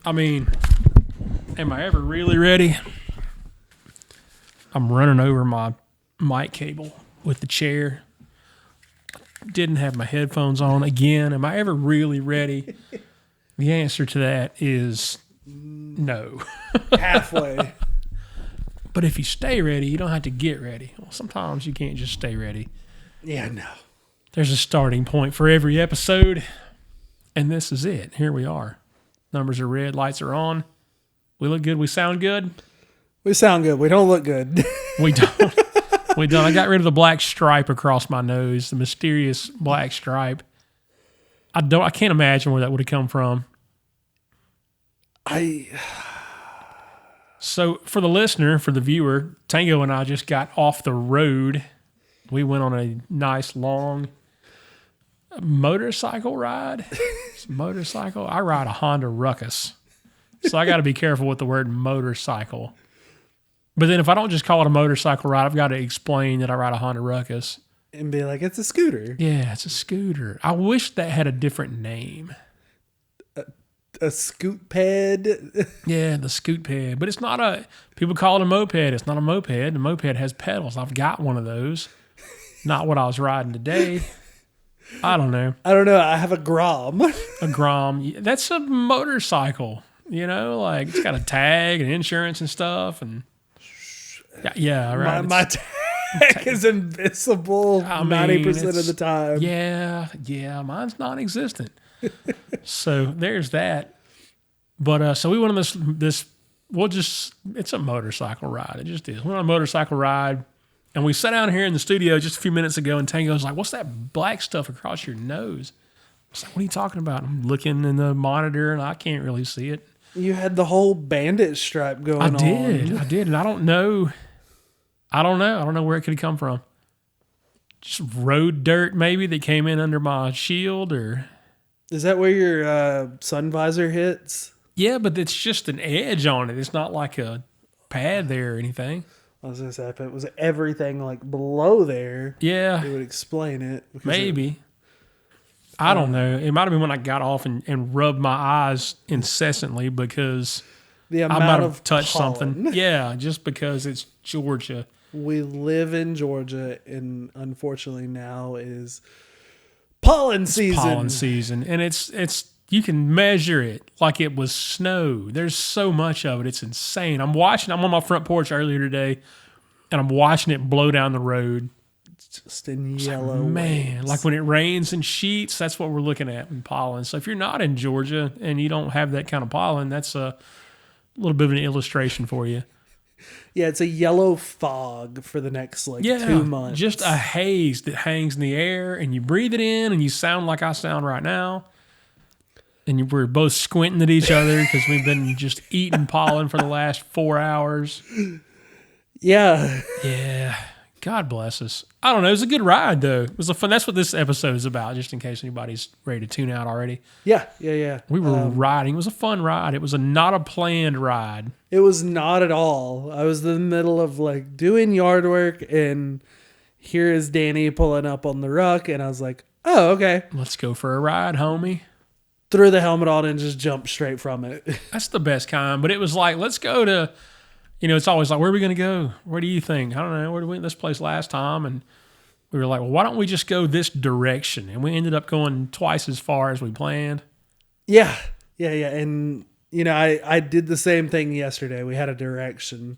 I mean, am I ever really ready? I'm running over my mic cable with the chair. Didn't have my headphones on again. Am I ever really ready? The answer to that is no. Halfway. But if you stay ready, you don't have to get ready. Well, sometimes you can't just stay ready. Yeah, no. There's a starting point for every episode, and this is it. Here we are. Numbers are red, lights are on. We look good, we sound good. We sound good. We don't look good. We don't. We don't. I got rid of the black stripe across my nose, the mysterious black stripe. I can't imagine where that would have come from. So for the listener, for the viewer, Tango and I just got off the road. We went on a nice long motorcycle ride. Motorcycle. I ride a Honda Ruckus, so I got to be careful with the word motorcycle. But then if I don't just call it a motorcycle ride, I've got to explain that I ride a Honda Ruckus. And be like, it's a scooter. Yeah, it's a scooter. I wish that had a different name. A scoot ped. Yeah, the scoot ped. But it's not a... People call it a moped. It's not a moped. The moped has pedals. I've got one of those. Not what I was riding today. I don't know. I have a Grom. A Grom. That's a motorcycle. You know, like it's got a tag and insurance and stuff. And yeah, right. My tag is invisible 90% of the time. Yeah, mine's non-existent. So there's that. But so we went on this. It's a motorcycle ride. It just is. We went on a motorcycle ride, and we sat down here in the studio just a few minutes ago, and Tango's like, "What's that black stuff across your nose?" I was like, "What are you talking about?" I'm looking in the monitor, and I can't really see it. You had the whole bandit stripe going on. I did, and I don't know. I don't know where it could have come from. Just road dirt, maybe, that came in under my shield, or... Is that where your sun visor hits? Yeah, but it's just an edge on it. It's not like a pad there or anything. I was going to say, if it was everything like below there, yeah, it would explain it. Maybe. I don't know. It might have been when I got off and rubbed my eyes incessantly because the I amount might of have touched pollen. something. Yeah, just because it's Georgia. We live in Georgia, and unfortunately now is pollen season. Pollen season, and it's you can measure it like it was snow. There's so much of it; it's insane. I'm on my front porch earlier today, and I'm watching it blow down the road. Just in yellow man, waves. like when it rains in sheets, that's what we're looking at in pollen. So if you're not in Georgia and you don't have that kind of pollen, that's a little bit of an illustration for you. Yeah, it's a yellow fog for the next 2 months. Just a haze that hangs in the air, and you breathe it in, and you sound like I sound right now. And we're both squinting at each other because we've been just eating pollen for the last 4 hours. Yeah. Yeah. God bless us. I don't know. It was a good ride, though. It was a fun. That's what this episode is about, just in case anybody's ready to tune out already. Yeah. We were riding. It was a fun ride. It was not a planned ride. It was not at all. I was in the middle of doing yard work, and here is Danny pulling up on the ruck, and I was like, oh, okay. Let's go for a ride, homie. Threw the helmet on and just jumped straight from it. That's the best kind. But it was like, let's go to... it's always like, where are we going to go? Where do you think? I don't know. Where did we went this place last time? And we were like, well, why don't we just go this direction? And we ended up going twice as far as we planned. Yeah. And, I did the same thing yesterday. We had a direction.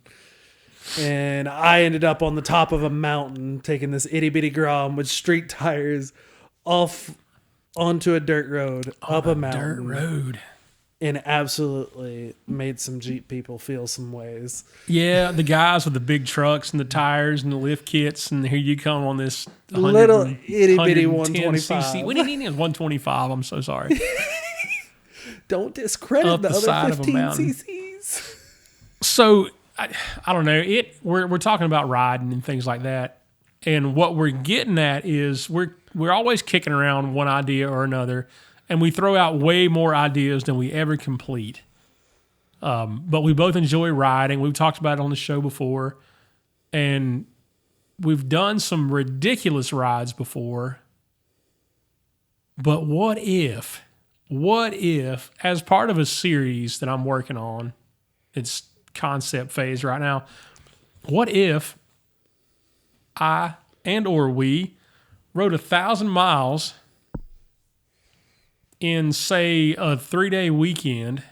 And I ended up on the top of a mountain taking this itty-bitty Grom with street tires off onto a dirt road, up a mountain. Dirt road. And absolutely made some Jeep people feel some ways. Yeah, the guys with the big trucks and the tires and the lift kits, and here you come on this little itty bitty 125. cc. We didn't need 125. I'm so sorry. Don't discredit Up the the side other of a 15 mountain. cc's. So I don't know. We're talking about riding and things like that, and what we're getting at is we're always kicking around one idea or another. And we throw out way more ideas than we ever complete. But we both enjoy riding. We've talked about it on the show before. And we've done some ridiculous rides before. But what if what if, as part of a series that I'm working on, it's concept phase right now, what if I or we rode 1,000 miles in, say, a 3-day weekend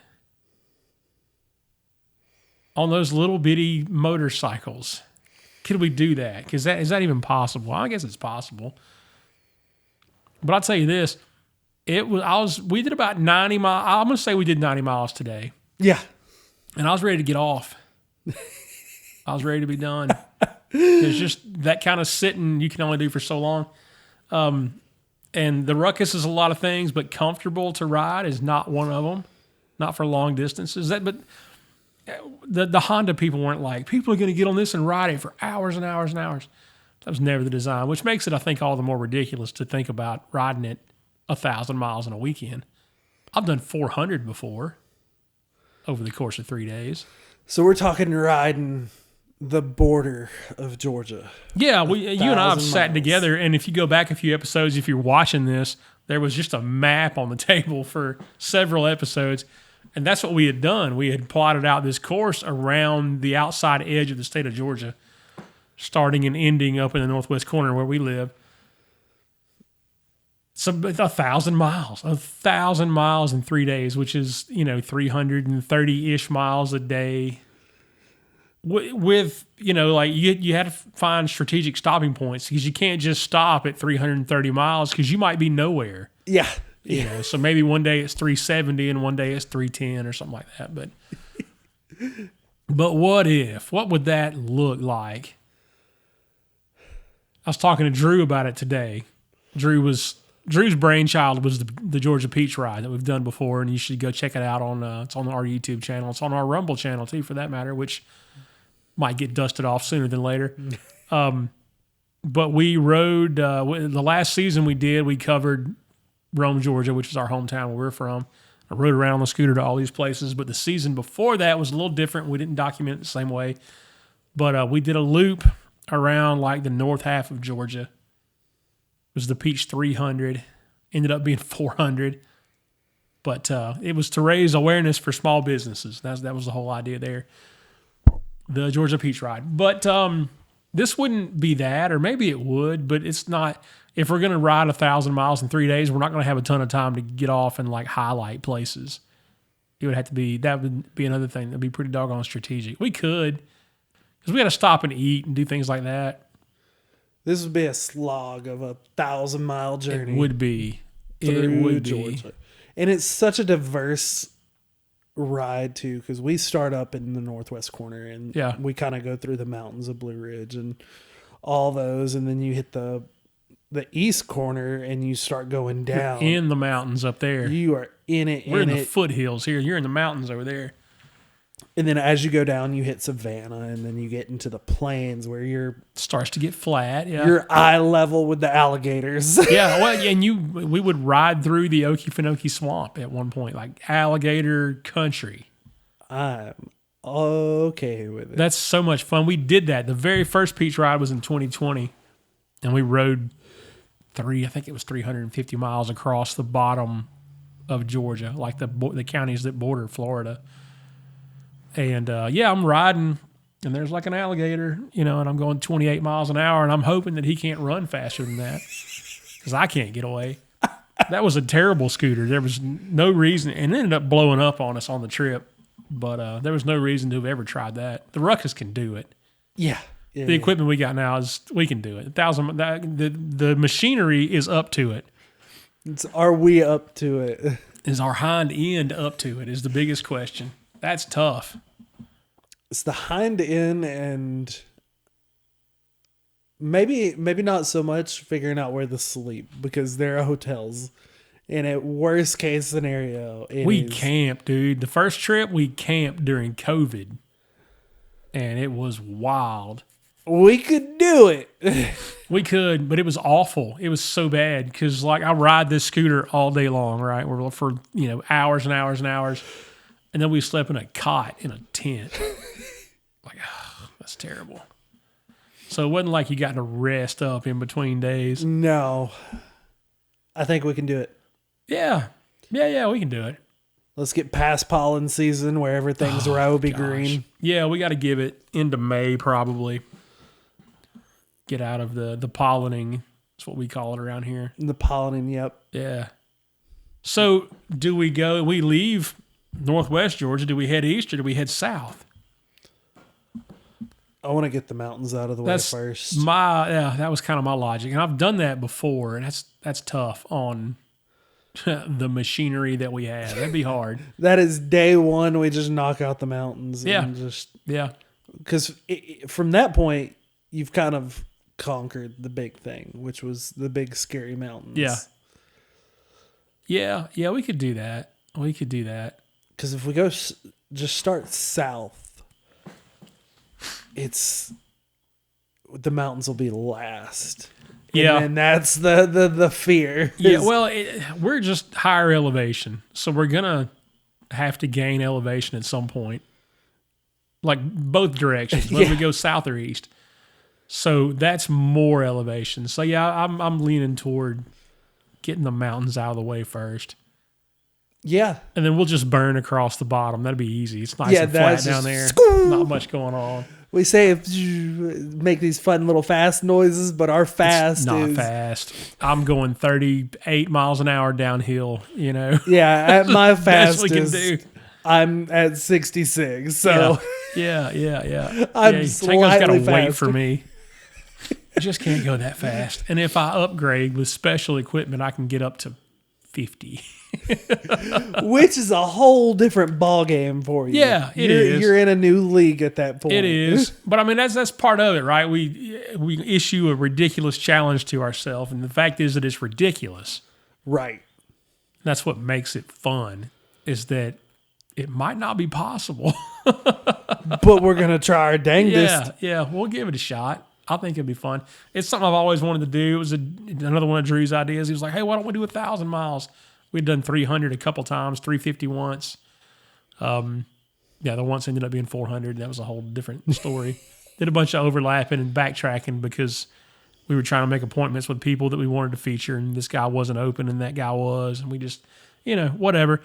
on those little bitty motorcycles? Could we do that? Is that even possible? I guess it's possible. But I'll tell you this. We did about 90 miles. I'm going to say we did 90 miles today. Yeah. And I was ready to get off. I was ready to be done. It's just that kind of sitting you can only do for so long. And the Ruckus is a lot of things, but comfortable to ride is not one of them. Not for long distances. But the Honda people weren't like, people are going to get on this and ride it for hours and hours and hours. That was never the design, which makes it, I think, all the more ridiculous to think about riding it 1,000 miles in a weekend. I've done 400 before over the course of 3 days. So we're talking riding the border of Georgia. Yeah, you and I have sat miles. together, and if you go back a few episodes, if you're watching this, there was just a map on the table for several episodes, and that's what we had done. We had plotted out this course around the outside edge of the state of Georgia, starting and ending up in the northwest corner where we live. So 1,000 miles, 1,000 miles in 3 days, which is, 330-ish miles a day. With, you had to find strategic stopping points because you can't just stop at 330 miles because you might be nowhere. Yeah. So maybe one day it's 370 and one day it's 310 or something like that. But what would that look like? I was talking to Drew about it today. Drew's brainchild was the Georgia Peach Ride that we've done before, and you should go check it out it's on our YouTube channel. It's on our Rumble channel too, for that matter, which might get dusted off sooner than later. But we rode, the last season we covered Rome, Georgia, which is our hometown where we're from. I rode around on the scooter to all these places, but the season before that was a little different. We didn't document it the same way, but we did a loop around like the north half of Georgia. It was the Peach 300, ended up being 400, but it was to raise awareness for small businesses. That was the whole idea there. The Georgia Peach Ride. But this wouldn't be that, or maybe it would, but it's not. If we're going to ride 1,000 miles in 3 days, we're not going to have a ton of time to get off and like highlight places. It would have to be, that would be another thing. That'd be pretty doggone strategic. We could, because we got to stop and eat and do things like that. This would be a slog of 1,000-mile journey. It would be. Through Georgia. And it's such a diverse ride too, because we start up in the northwest corner and we kind of go through the mountains of Blue Ridge and all those, and then you hit the east corner and you start going down. You're in the mountains up there. You are in it. We're in the foothills here. You're in the mountains over there. And then as you go down, you hit Savannah, and then you get into the plains where you're starts to get flat. Yeah, you're eye level with the alligators. Yeah, well, and we would ride through the Okefenokee Swamp at one point, like alligator country. I'm okay with it. That's so much fun. We did that. The very first Peach Ride was in 2020, and we rode I think it was 350 miles across the bottom of Georgia, like the counties that border Florida. And I'm riding, and there's like an alligator, and I'm going 28 miles an hour, and I'm hoping that he can't run faster than that because I can't get away. That was a terrible scooter. There was no reason, and it ended up blowing up on us on the trip, but there was no reason to have ever tried that. The Ruckus can do it. Yeah. The equipment we got now we can do it. The machinery is up to it. Are we up to it? Is our hind end up to it? Is the biggest question. That's tough. It's the hind end, and maybe not so much figuring out where to sleep, because there are hotels. And at worst case scenario, we camped, dude. The first trip we camped during COVID, and it was wild. We could do it. We could, but it was awful. It was so bad because, like, I ride this scooter all day long, right? For hours and hours and hours, and then we slept in a cot in a tent. Like, that's terrible. So it wasn't like you got to rest up in between days. No, I think we can do it. Yeah, Yeah, we can do it. Let's get past pollen season where everything's rosy green. Yeah, we got to give it into May probably. Get out of the pollinating. That's what we call it around here. The pollinating, yep. Yeah. So do we leave northwest Georgia? Do we head east or do we head south? I want to get the mountains out of the way first. That was kind of my logic. And I've done that before, and that's tough on the machinery that we have. That'd be hard. That is day one. We just knock out the mountains. Yeah. And because from that point, you've kind of conquered the big thing, which was the big scary mountains. Yeah, we could do that. Because if we go just start south, the mountains will be last. Yeah, and that's the fear. Yeah, well, we're just higher elevation, so we're gonna have to gain elevation at some point, like both directions, whether we go south or east. So that's more elevation. So yeah, I'm leaning toward getting the mountains out of the way first. Yeah, and then we'll just burn across the bottom. That'd be easy. It's nice and flat down there. Not much going on. We say if you make these fun little fast noises, but our fast it's not fast. I'm going 38 miles an hour downhill, Yeah, at my fastest, we can do. I'm at 66. So yeah. I'm slightly got to faster. wait for me. I just can't go that fast. And if I upgrade with special equipment, I can get up to 50. Which is a whole different ball game for you. Yeah, it is. You're in a new league at that point. It is. But I mean, that's part of it, right? We issue a ridiculous challenge to ourselves, and the fact is that it's ridiculous. Right. That's what makes it fun, is that it might not be possible. But we're going to try our dangest. Yeah, we'll give it a shot. I think it'd be fun. It's something I've always wanted to do. It was another one of Drew's ideas. He was like, hey, why don't we do 1,000 miles? We'd done 300 a couple times, 350 once. The once ended up being 400. That was a whole different story. Did a bunch of overlapping and backtracking because we were trying to make appointments with people that we wanted to feature, and this guy wasn't open and that guy was, and we just, whatever.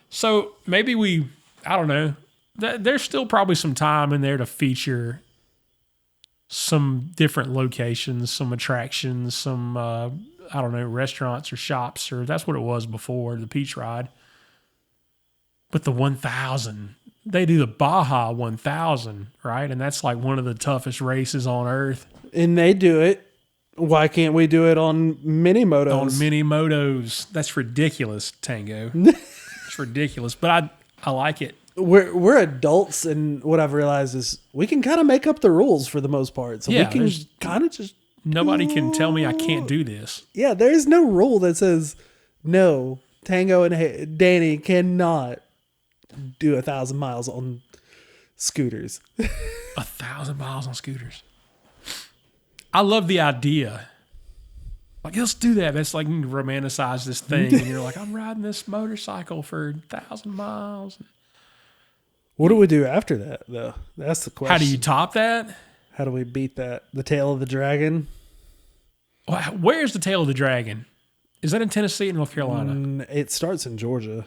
So maybe I don't know. There's still probably some time in there to feature some different locations, some attractions, some, I don't know, restaurants or shops, or that's what it was before, the Peach Ride. But the 1,000, they do the Baja 1,000, right? And that's like one of the toughest races on earth. And they do it. Why can't we do it on mini motos? On mini motos. That's ridiculous, Tango. It's ridiculous, but I like it. We're adults, and what I've realized is we can kind of make up the rules for the most part. So we can kind of just... Nobody can tell me I can't do this. Yeah, there's no rule that says, no, Tango and Danny cannot do 1,000 miles on scooters. 1,000 miles on scooters. I love the idea. Like, let's do that. That's like, you romanticize this thing, and you're like, I'm riding this motorcycle for 1,000 miles. What do we do after that, though? That's the question. How do you top that? How do we beat that? The tail of the dragon? Where's the tail of the dragon? Is that in Tennessee or North Carolina? It starts in Georgia.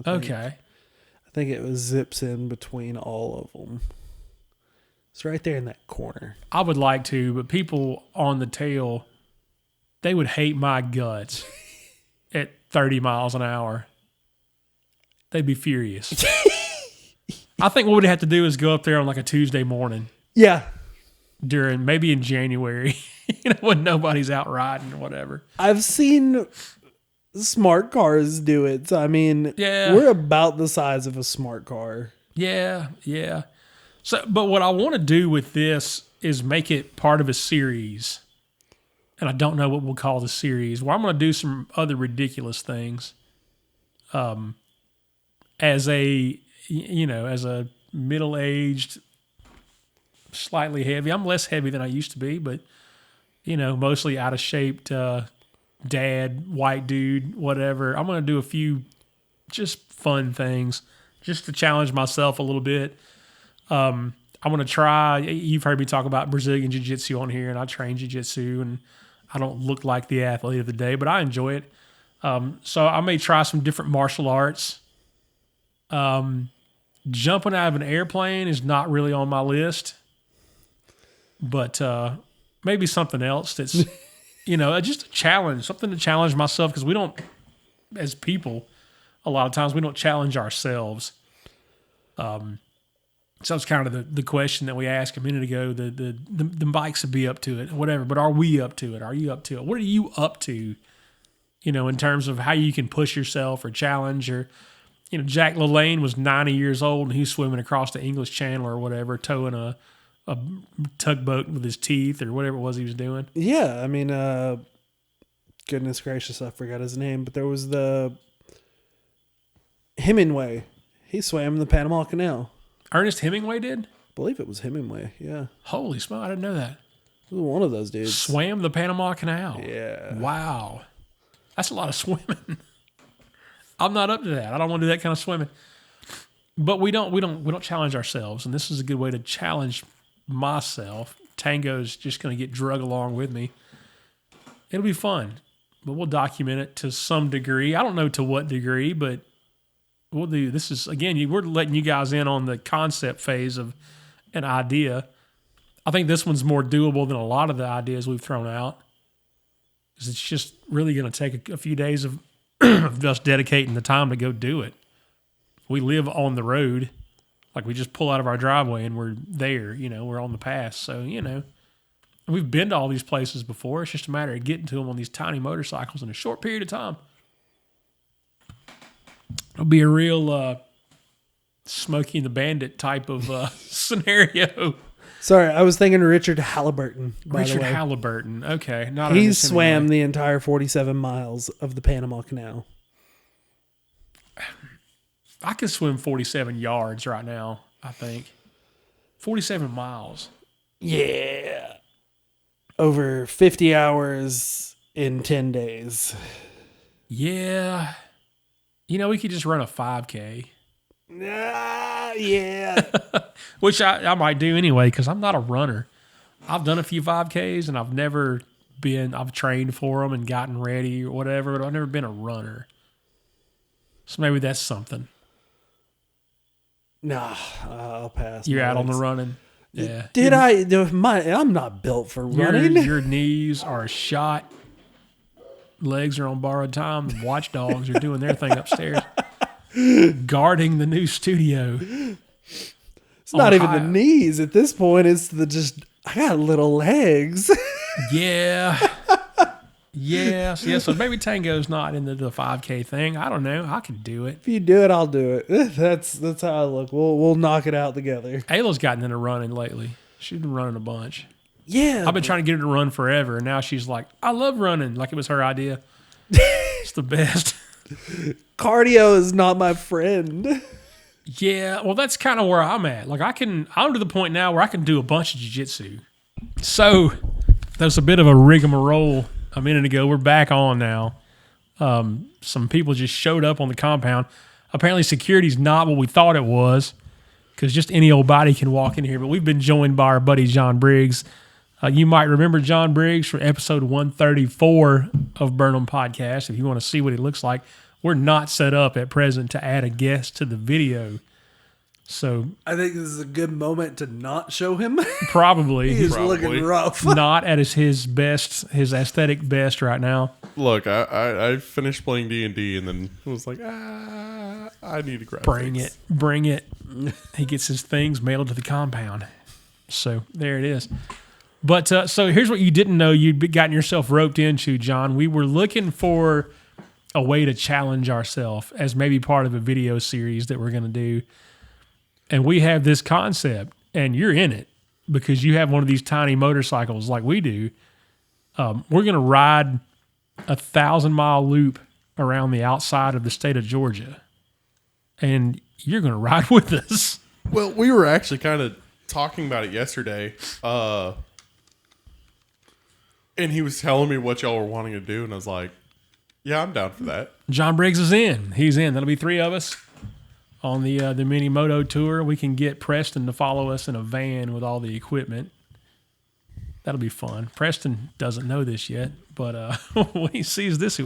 Okay. I think it zips in between all of them. It's right there in that corner. I would like to, but people on the tail, they would hate my guts at 30 miles an hour. They'd be furious. I think what we'd have to do is go up there on like a Tuesday morning. Yeah. Maybe in January, when nobody's out riding or whatever. I've seen smart cars do it. So, I mean, we're about the size of a smart car. Yeah. So, but what I want to do with this is make it part of a series. And I don't know what we'll call the series, where I'm going to do some other ridiculous things. As a middle-aged, slightly heavy. I'm less heavy than I used to be, but, mostly out of shape, dad, white dude, whatever. I'm going to do a few just fun things just to challenge myself a little bit. I'm going to try, you've heard me talk about Brazilian Jiu-Jitsu on here, and I train Jiu-Jitsu, and I don't look like the athlete of the day, but I enjoy it. So I may try some different martial arts. Jumping out of an airplane is not really on my list, but maybe something else that's, just a challenge, something to challenge myself, because we don't, as people, a lot of times we don't challenge ourselves. So it's kind of the question that we asked a minute ago. The bikes would be up to it, whatever. But are we up to it? Are you up to it? What are you up to? In terms of how you can push yourself or challenge, or Jack LaLanne was 90 years old and he's swimming across the English Channel or whatever, towing a tugboat with his teeth or whatever it was he was doing. Yeah, I mean, goodness gracious, I forgot his name, but there was the Hemingway. He swam the Panama Canal. Ernest Hemingway did? I believe it was Hemingway, yeah. Holy smoke, I didn't know that. It was one of those dudes. Swam the Panama Canal. Yeah. Wow. That's a lot of swimming. I'm not up to that. I don't want to do that kind of swimming. But we don't challenge ourselves, and this is a good way to challenge myself. Tango's just going to get drug along with me. It'll be fun, but we'll document it to some degree. I don't know to what degree, but we'll do. This is, again, we're letting you guys in on the concept phase of an idea. I think this one's more doable than a lot of the ideas we've thrown out, because it's just really going to take a few days of just dedicating the time to go do it. We live on the road. Like, we just pull out of our driveway and we're there, we're on the pass. So, we've been to all these places before. It's just a matter of getting to them on these tiny motorcycles in a short period of time. It'll be a real Smokey and the Bandit type of scenario. Sorry, I was thinking Richard Halliburton, by the way. Richard Halliburton. Okay. He swam the entire 47 miles of the Panama Canal. I could swim 47 yards right now, I think. 47 miles. Yeah. Over 50 hours in 10 days. Yeah. We could just run a 5K. Yeah. Which I might do anyway, because I'm not a runner. I've done a few 5Ks and I've trained for them and gotten ready or whatever, but I've never been a runner. So maybe that's something. Nah, I'll pass. You're out on the running. Yeah. I'm not built for running. Your knees are shot. Legs are on borrowed time. The watchdogs are doing their thing upstairs, guarding the new studio. It's not even the knees at this point. It's I got little legs. Yeah. Yeah. So maybe Tango's not into the 5K thing. I don't know. I can do it. If you do it, I'll do it. That's how I look. We'll knock it out together. Ayla's gotten into running lately. She's been running a bunch. Yeah. I've been trying to get her to run forever, and now she's like, I love running, like it was her idea. It's the best. Cardio is not my friend. Yeah, well, that's kind of where I'm at. Like, I'm to the point now where I can do a bunch of jiu-jitsu. So there's a bit of a rigmarole a minute ago. We're back on now. Some people just showed up on the compound. Apparently security's not what we thought it was, because just any old body can walk in here. But we've been joined by our buddy John Briggs. You might remember John Briggs from episode 134 of Burnham Podcast. If you want to see what he looks like, we're not set up at present to add a guest to the video. So I think this is a good moment to not show him. Probably. He's looking rough. Not at his best, his aesthetic best right now. Look, I finished playing D&D and then was like, I need to grab things. Bring it. He gets his things mailed to the compound. So there it is. But so here's what you didn't know you'd gotten yourself roped into, John. We were looking for a way to challenge ourselves as maybe part of a video series that we're going to do. And we have this concept, and you're in it because you have one of these tiny motorcycles like we do. We're going to ride a 1,000-mile loop around the outside of the state of Georgia. And you're going to ride with us. Well, we were actually kind of talking about it yesterday. And he was telling me what y'all were wanting to do, and I was like, yeah, I'm down for that. John Briggs is in. He's in. That'll be 3 of us on the mini moto tour. We can get Preston to follow us in a van with all the equipment. That'll be fun. Preston doesn't know this yet, but when he sees this,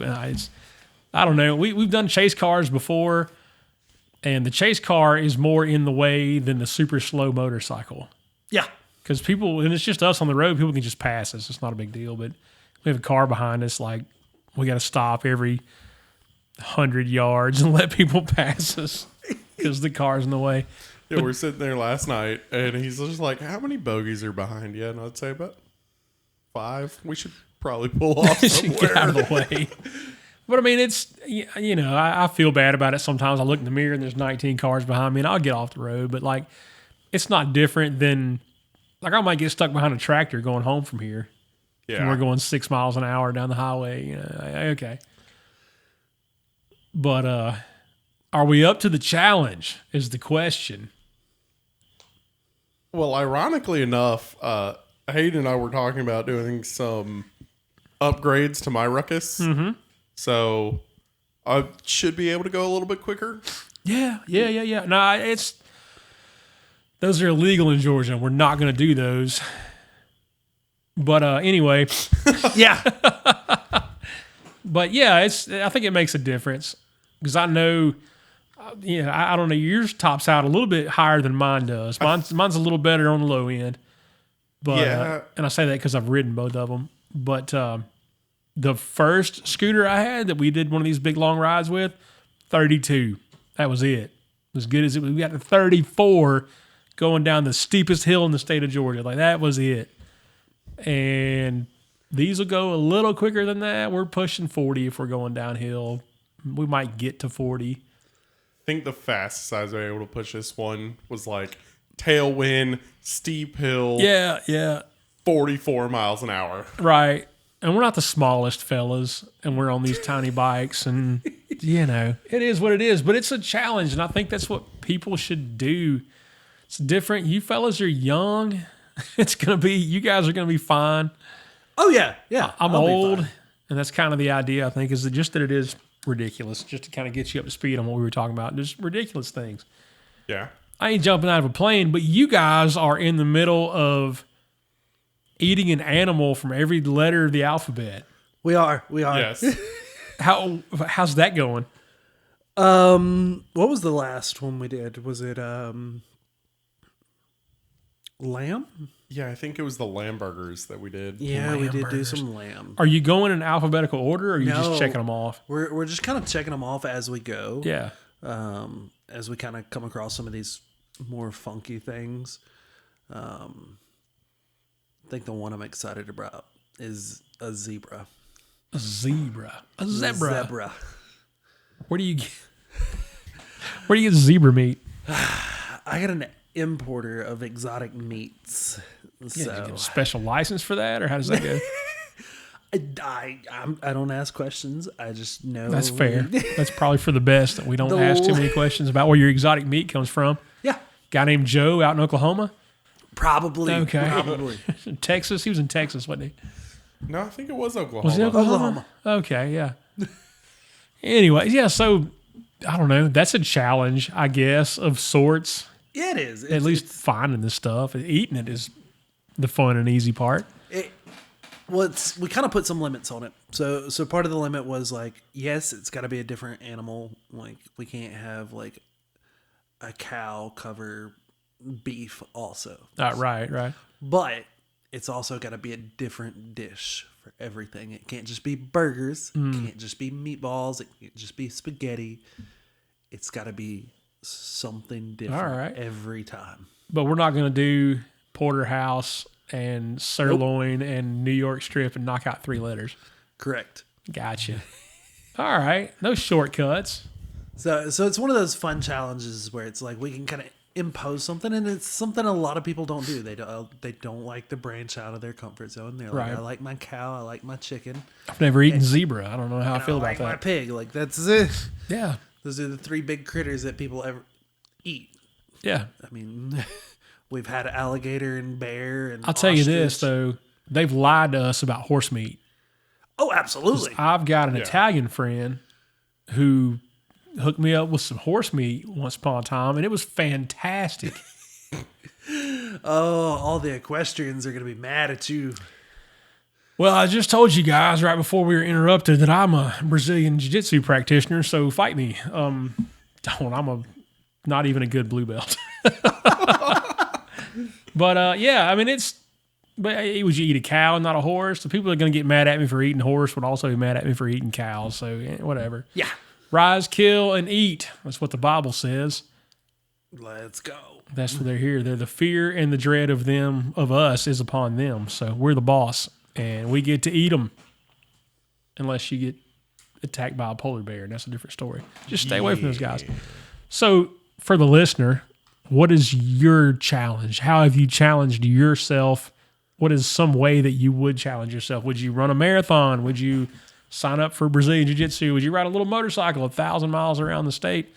I don't know. We've done chase cars before, and the chase car is more in the way than the super slow motorcycle. Yeah. Because people, and it's just us on the road, people can just pass us. It's not a big deal. But we have a car behind us, like we got to stop every 100 yards and let people pass us because the car's in the way. Yeah, we're sitting there last night, and he's just like, how many bogeys are behind you? And I'd say about 5. We should probably pull off somewhere. Get out of the way. But I mean, it's, you know, I feel bad about it sometimes. I look in the mirror and there's 19 cars behind me and I'll get off the road. But like, it's not different than, like, I might get stuck behind a tractor going home from here. Yeah. And we're going 6 miles an hour down the highway. You know, okay. But are we up to the challenge is the question. Well, ironically enough, Hayden and I were talking about doing some upgrades to my ruckus. Mm-hmm. So I should be able to go a little bit quicker. Yeah. No, those are illegal in Georgia. We're not going to do those. But anyway, Yeah. but yeah, I think it makes a difference because I know, I don't know, yours tops out a little bit higher than mine does. Mine's a little better on the low end. But Yeah. and I say that because I've ridden both of them. But the first scooter I had that we did one of these big long rides with, 32. That was it. As good as it was. We got to 34 going down the steepest hill in the state of Georgia. Like, that was it. And these will go a little quicker than that. We're pushing 40 if we're going downhill. We might get to 40. I think the fastest I was able to push this one was like tailwind, steep hill. Yeah. 44 miles an hour. Right. And we're not the smallest fellas, and we're on these tiny bikes, and, you know, it is what it is. But it's a challenge, and I think that's what people should do. It's different. You fellas are young. It's going to be, you guys are going to be fine. Oh, yeah. Yeah. I'm I'll be old, fine. and that's kind of the idea, I think, is that just that it is ridiculous, just to kind of get you up to speed on what we were talking about. Just ridiculous things. Yeah. I ain't jumping out of a plane, but you guys are in the middle of eating an animal from every letter of the alphabet. We are. Yes. How's that going? What was the last one we did? Was it lamb? Yeah, I think it was the lamb burgers that we did. Yeah, Lamb we did do burgers. some lamb. Are you going in alphabetical order, or are you just No. checking them off? We're just kind of checking them off as we go. Yeah. As we kind of come across some of these more funky things. I think the one I'm excited about is a zebra. A zebra. A zebra. Zebra. Where do you get zebra meat? I got an importer of exotic meats. Yeah, So did you get a special license for that, or how does that go? I don't ask questions. I just know. That's fair. That's probably for the best that we don't ask too many questions about where your exotic meat comes from. Yeah, Guy named Joe out in Oklahoma? probably. Okay. Probably. Texas? He was in Texas, wasn't he? No, I think it was Oklahoma. Was he Oklahoma? Okay, yeah. Anyway, yeah, so I don't know. That's a challenge, I guess, of sorts. Yeah, it is. At least finding the stuff. Eating it is the fun and easy part. We kind of put some limits on it. So part of the limit was like, yes, it's got to be a different animal. Like, we can't have like a cow cover beef also. Right. But it's also got to be a different dish for everything. It can't just be burgers. It can't just be meatballs. It can't just be spaghetti. It's got to be something different every time. But we're not going to do porterhouse and sirloin and New York strip and knock out 3 letters. Correct. Gotcha. All right. No shortcuts. So it's one of those fun challenges where it's like we can kind of impose something, and it's something a lot of people don't do. They don't like to branch out of their comfort zone. They're like, Right. I like my cow, I like my chicken, I've never eaten zebra. I don't know how I feel I about like my that. pig. Like, that's it. Yeah. Those are the 3 big critters that people ever eat. Yeah. I mean, we've had alligator and bear and I'll tell you this, ostrich. though. They've lied to us about horse meat. Oh, absolutely. I've got an Italian friend who hooked me up with some horse meat once upon a time, and it was fantastic. Oh, all the equestrians are going to be mad at you. Well, I just told you guys right before we were interrupted that I'm a Brazilian Jiu-Jitsu practitioner, so fight me. Not even a good blue belt. But yeah, I mean But would you eat a cow and not a horse? The people that are going to get mad at me for eating horse would also be mad at me for eating cows. So whatever. Yeah. Rise, kill, and eat. That's what the Bible says. Let's go. That's what they're here. They're the fear and the dread of us is upon them. So we're the boss, and we get to eat them, unless you get attacked by a polar bear, and that's a different story. Just stay away from those guys. So for the listener, what is your challenge? How have you challenged yourself? What is some way that you would challenge yourself? Would you run a marathon? Would you sign up for Brazilian Jiu-Jitsu? Would you ride a little motorcycle 1,000 miles around the state?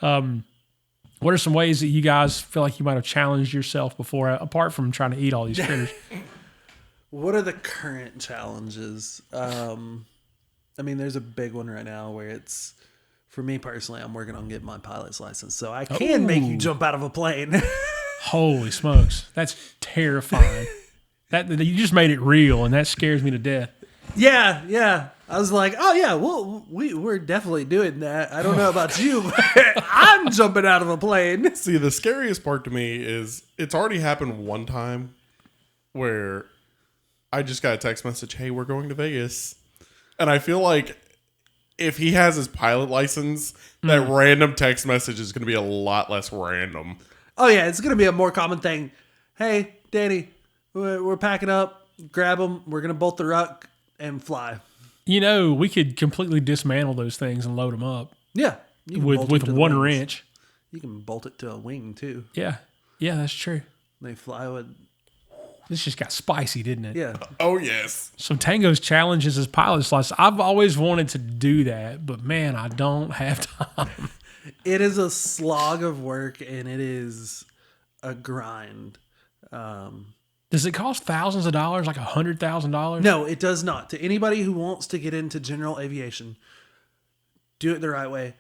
What are some ways that you guys feel like you might have challenged yourself before, apart from trying to eat all these critters? What are the current challenges? I mean, there's a big one right now where it's, for me personally, I'm working on getting my pilot's license. So I can make you jump out of a plane. Holy smokes. That's terrifying. That you just made it real, and that scares me to death. Yeah. I was like, oh yeah, well, we're definitely doing that. I don't know about you, but I'm jumping out of a plane. See, the scariest part to me is it's already happened one time where I just got a text message, hey, we're going to Vegas. And I feel like if he has his pilot license, that random text message is going to be a lot less random. Oh yeah, it's going to be a more common thing. Hey, Danny, we're packing up. Grab them. We're going to bolt the ruck and fly. You know, we could completely dismantle those things and load them up. Yeah. With one wrench. You can bolt it to a wing too. Yeah. Yeah, that's true. They fly with... This just got spicy, didn't it? Yeah. Oh, yes. So Tango's challenge is his pilot's license. I've always wanted to do that, but man, I don't have time. It is a slog of work, and it is a grind. Does it cost thousands of dollars, like $100,000? No, it does not. To anybody who wants to get into general aviation, do it the right way.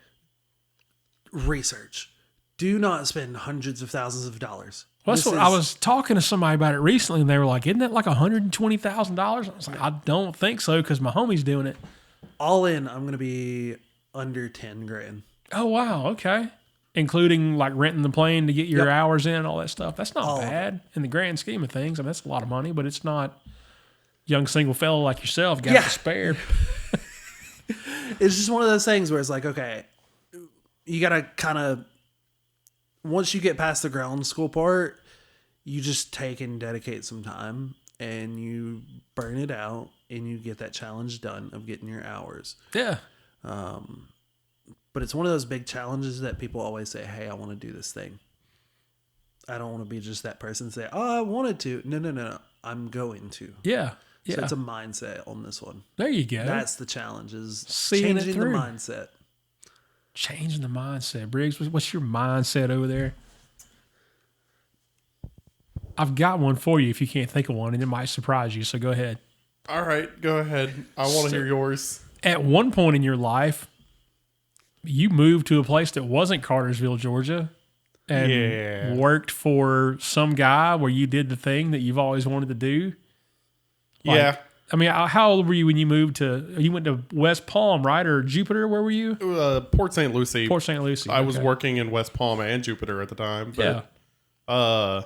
Research. Do not spend hundreds of thousands of dollars. Well, that's what I was talking to somebody about it recently, and they were like, isn't that like $120,000? I was like, I don't think so, because my homie's doing it. All in, I'm going to be under 10 grand. Oh, wow. Okay. Including like renting the plane to get your hours in and all that stuff. That's not bad in the grand scheme of things. I mean, that's a lot of money, but it's not young single fellow like yourself got to spare. It's just one of those things where it's like, okay, you got to kind of, once you get past the ground school part, you just take and dedicate some time and you burn it out and you get that challenge done of getting your hours. Yeah. But it's one of those big challenges that people always say, hey, I want to do this thing. I don't want to be just that person say, oh, I wanted to. No. I'm going to. Yeah. So it's a mindset on this one. There you go. That's the challenge, is seeing changing the mindset. Changing the mindset. Briggs, what's your mindset over there? I've got one for you if you can't think of one, and it might surprise you, so go ahead. All right, go ahead. I want to hear yours. At one point in your life, you moved to a place that wasn't Cartersville, Georgia, and worked for some guy where you did the thing that you've always wanted to do. Yeah. I mean, how old were you when you moved you went to West Palm, right? Or Jupiter? Where were you? Port St. Lucie. Port St. Lucie. I was working in West Palm and Jupiter at the time. But, I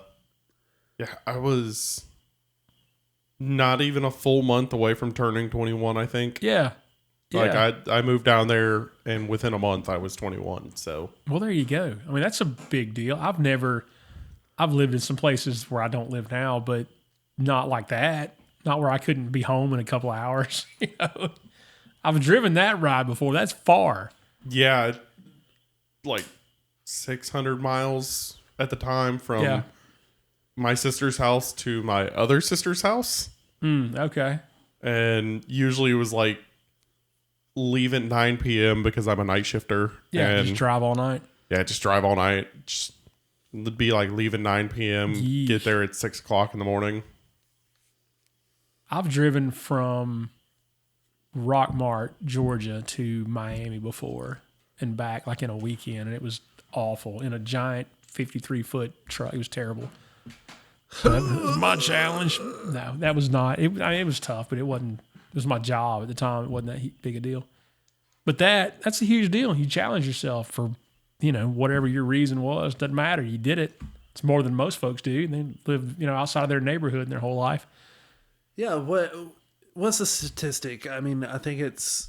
was not even a full month away from turning 21, I think. Yeah. Like I moved down there, and within a month I was 21. So well, there you go. I mean, that's a big deal. I've lived in some places where I don't live now, but not like that. Not where I couldn't be home in a couple of hours. You know, I've driven that ride before. That's far. Yeah, like 600 miles at the time from my sister's house to my other sister's house. Okay. And usually it was like leave at 9 p.m. because I'm a night shifter. Yeah, and just drive all night. Yeah, just drive all night. Just be like leave at 9 p.m., get there at 6 o'clock in the morning. I've driven from Rockmart, Georgia to Miami before and back like in a weekend, and it was awful in a giant 53-foot truck. It was terrible. So that was my challenge. No, that was not. It was tough, but it wasn't. It was my job at the time. It wasn't that big a deal. But that's a huge deal. You challenge yourself for, whatever your reason was. Doesn't matter. You did it. It's more than most folks do. They live, outside of their neighborhood in their whole life. Yeah. What's the statistic? I mean, I think it's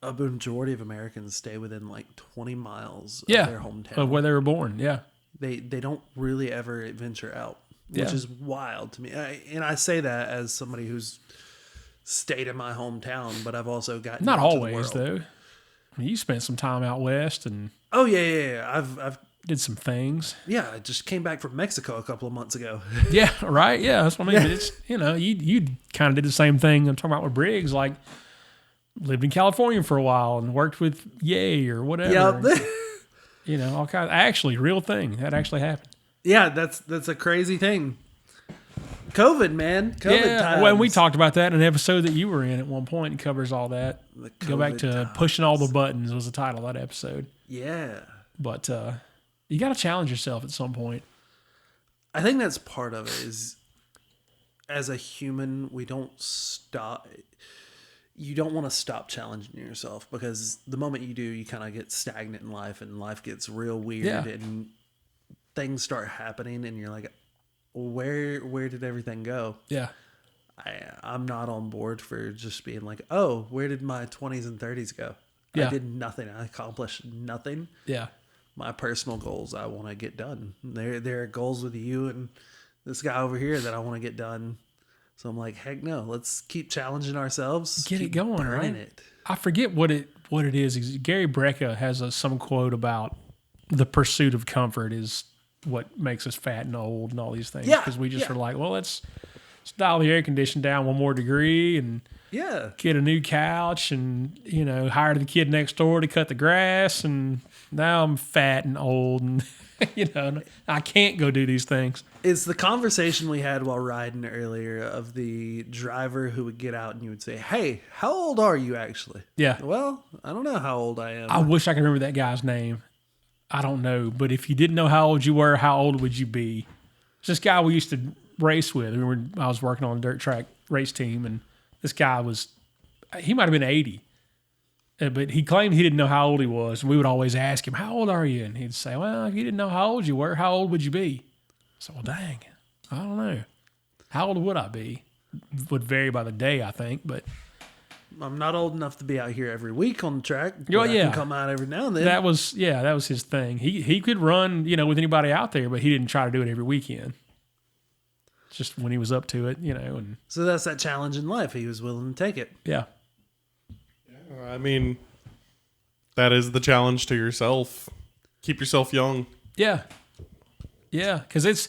a majority of Americans stay within like 20 miles of their hometown. Of where they were born. Yeah. They don't really ever venture out, which is wild to me. And I say that as somebody who's stayed in my hometown, but I've also gotten not out to the always world. though. I mean, you spent some time out west and Oh yeah. I've did some things. Yeah, I just came back from Mexico a couple of months ago. Yeah, right. Yeah, that's what I mean. But it's you kind of did the same thing. I'm talking about with Briggs, like lived in California for a while and worked with Yay or whatever. Yep. All kinds. Actually, real thing that actually happened. Yeah, that's a crazy thing. COVID, man. COVID times. Well, we talked about that in an episode that you were in at one point. It covers all that. Go back to times. Pushing All the Buttons was the title of that episode. Yeah. But you got to challenge yourself at some point. I think that's part of it is as a human, we don't stop. You don't want to stop challenging yourself because the moment you do, you kind of get stagnant in life and life gets real weird and things start happening and you're like, where did everything go? Yeah. I'm not on board for just being like, oh, where did my 20s and 30s go? Yeah. I did nothing. I accomplished nothing. Yeah. My personal goals I want to get done. There are goals with you and this guy over here that I want to get done. So I'm like, heck no, let's keep challenging ourselves. Get it keep going, burning right? it. I forget what it is. Gary Brecka has some quote about the pursuit of comfort is what makes us fat and old and all these things. Yeah, Because we just yeah. are like, well, let's dial the air conditioning down one more degree and Yeah. get a new couch and, hire the kid next door to cut the grass. And now I'm fat and old and, I can't go do these things. It's the conversation we had while riding earlier of the driver who would get out and you would say, hey, how old are you actually? Yeah. Well, I don't know how old I am. I wish I could remember that guy's name. I don't know. But if you didn't know how old you were, how old would you be? It's this guy we used to race with. I was working on a dirt track race team, and this guy he might have been 80. But he claimed he didn't know how old he was. And we would always ask him, how old are you? And he'd say, well, if you didn't know how old you were, how old would you be? So, well, dang, I don't know. How old would I be? Would vary by the day, I think. But I'm not old enough to be out here every week on the track. Oh, I yeah. can come out every now and then. that was his thing. He could run, with anybody out there, but he didn't try to do it every weekend. Just when he was up to it, and So that's that challenge in life. He was willing to take it. yeah. I mean, that is the challenge to yourself. Keep yourself young. Yeah. Yeah, because it's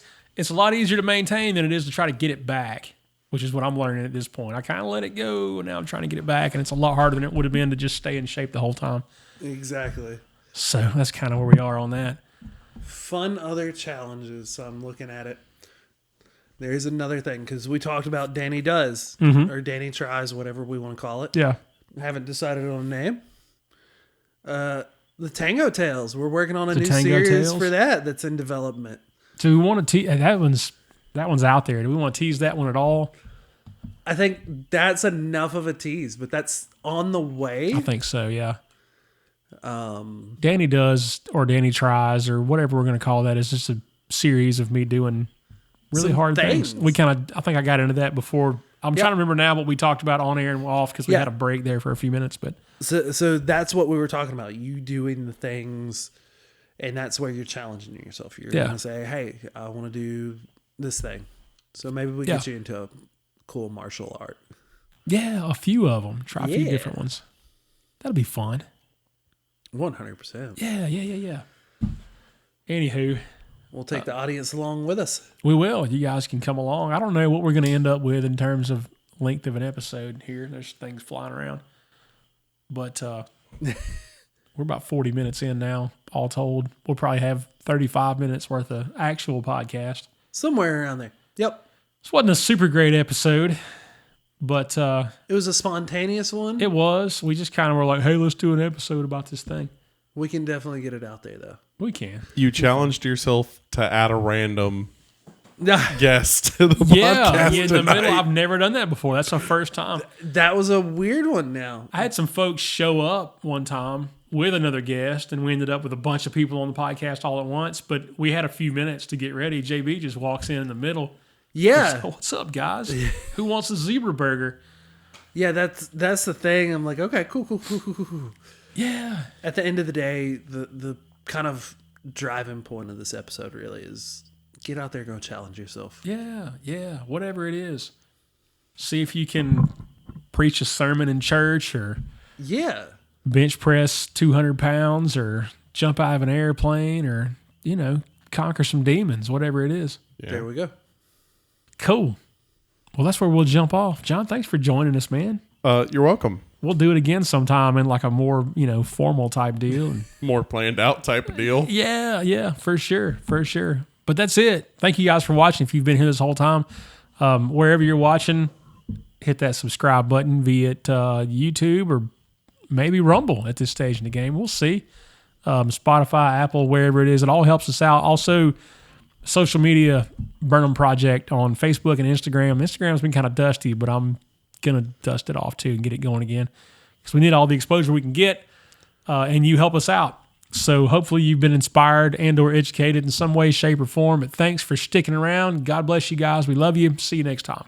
a lot easier to maintain than it is to try to get it back, which is what I'm learning at this point. I kind of let it go, and now I'm trying to get it back, and it's a lot harder than it would have been to just stay in shape the whole time. Exactly. So that's kind of where we are on that. Fun other challenges. So I'm looking at it. There's another thing because we talked about Danny Does or Danny Tries, whatever we want to call it. Yeah. Haven't decided on a name. The Tango Tales. We're working on a The new Tango series Tales? for that's in development. Do we want to that one's out there. Do we want to tease that one at all? I think that's enough of a tease, but that's on the way. I think so, yeah. Danny Does or Danny Tries or whatever we're going to call that is just a series of me doing really Some hard things. things. I think I got into that before. I'm trying to remember now what we talked about on air and off because we Yeah. had a break there for a few minutes. But So that's what we were talking about. You doing the things, and that's where you're challenging yourself. You're Yeah. going to say, hey, I want to do this thing. So maybe we get you into a cool martial art. yeah, a few of them. Try a few Yeah. different ones. That'll be fun. 100%. Yeah. Anywho, We'll take the audience along with us. we will. You guys can come along. I don't know what we're going to end up with in terms of length of an episode here. There's things flying around. But we're about 40 minutes in now, all told. We'll probably have 35 minutes worth of actual podcast. Somewhere around there. Yep. This wasn't a super great episode, but It was a spontaneous one. it was. We just kind of were like, hey, let's do an episode about this thing. We can definitely get it out there, though. We can. You challenged yourself to add a random guest to the Yeah, podcast in the middle. tonight. I've never done that before. That's our first time. That was a weird one now. I had some folks show up one time with another guest, and we ended up with a bunch of people on the podcast all at once. But we had a few minutes to get ready. JB just walks in the middle. Yeah. So, what's up, guys? Who wants a zebra burger? Yeah, that's the thing. I'm like, okay, cool. Yeah. At the end of the day, the kind of driving point of this episode really is get out there, go challenge yourself. Yeah. Whatever it is. See if you can preach a sermon in church or bench press 200 pounds or jump out of an airplane or, conquer some demons, whatever it is. Yeah. There we go. Cool. Well, that's where we'll jump off. John, thanks for joining us, man. You're welcome. We'll do it again sometime in like a more, formal type deal. And More planned out type of deal. yeah, for sure. But that's it. Thank you guys for watching. If you've been here this whole time, wherever you're watching, hit that subscribe button via YouTube or maybe Rumble at this stage in the game. We'll see. Spotify, Apple, wherever it is. It all helps us out. Also, social media, Burnham Project on Facebook and Instagram. Instagram's been kind of dusty, but I'm going to dust it off too and get it going again because we need all the exposure we can get, and you help us out. So hopefully you've been inspired and or educated in some way, shape, or form. But thanks for sticking around. God bless you guys. We love you. See you next time.